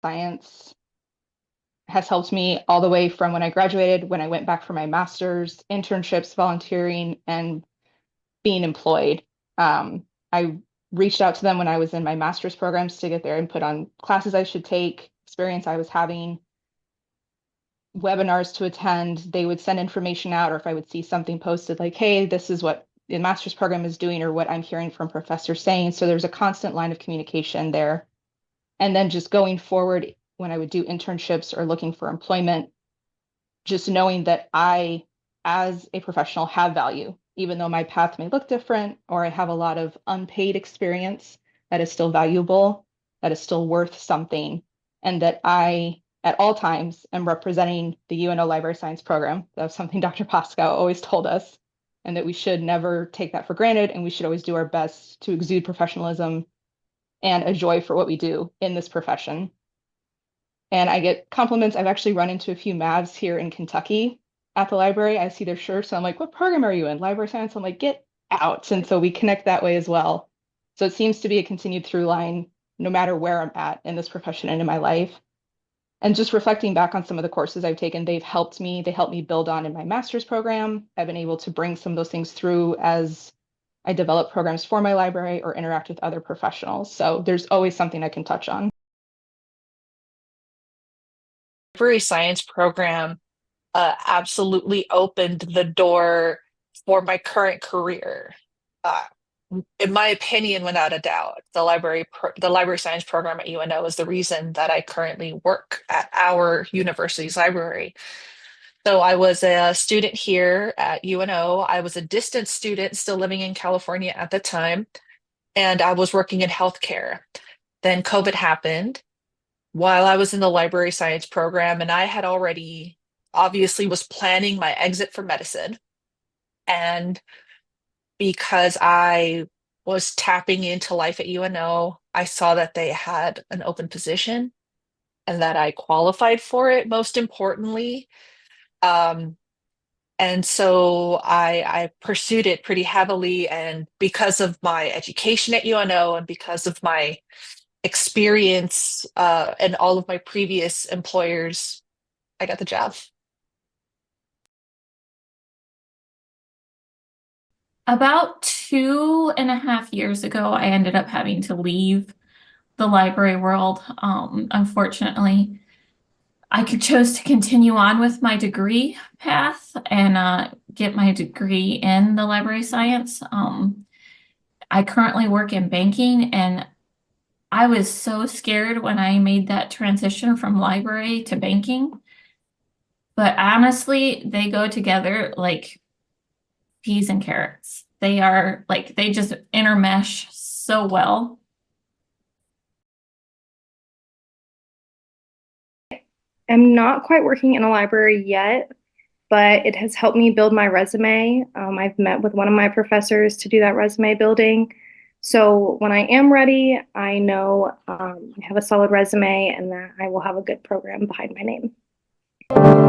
science has helped me all the way from when I graduated, when I went back for my master's, internships, volunteering, and being employed. I reached out to them when I was in my master's programs to get their input on classes I should take, experience I was having, webinars to attend. They would send information out, or if I would see something posted like, hey, this is what the master's program is doing, or what I'm hearing from professors saying. So there's a constant line of communication there. And then just going forward, when I would do internships or looking for employment, just knowing that I, as a professional, have value, even though my path may look different or I have a lot of unpaid experience that is still valuable, that is still worth something, and that I, at all times, am representing the UNO Library Science program. That's something Dr. Pascoe always told us, and that we should never take that for granted, and we should always do our best to exude professionalism and a joy for what we do in this profession. And I get compliments. I've actually run into a few Mavs here in Kentucky at the library. I see their shirts. So I'm like, what program are you in? Library science. I'm like, get out. And so we connect that way as well. So it seems to be a continued through line, no matter where I'm at in this profession and in my life. And just reflecting back on some of the courses I've taken, they've helped me. They helped me build on in my master's program. I've been able to bring some of those things through as I develop programs for my library or interact with other professionals. So there's always something I can touch on. Library science program absolutely opened the door for my current career. Uh, in my opinion, without a doubt, the library science program at UNO is the reason that I currently work at our university's library. So I was a student here at UNO. I was a distance student, still living in California at the time, and I was working in healthcare. Then COVID happened while I was in the library science program, and I had already obviously was planning my exit for medicine. And because I was tapping into life at UNO, I saw that they had an open position and that I qualified for it, most importantly. Um, and so I pursued it pretty heavily. And because of my education at UNO and because of my experience and all of my previous employers, I got the job. About 2.5 years ago, I ended up having to leave the library world. Unfortunately, I could chose to continue on with my degree path and get my degree in the library science. I currently work in banking, and I was so scared when I made that transition from library to banking. But honestly, they go together like peas and carrots. They are like, they just intermesh so well. I'm not quite working in a library yet, but it has helped me build my resume. I've met with one of my professors to do that resume building. So when I am ready, I know I have a solid resume and that I will have a good program behind my name.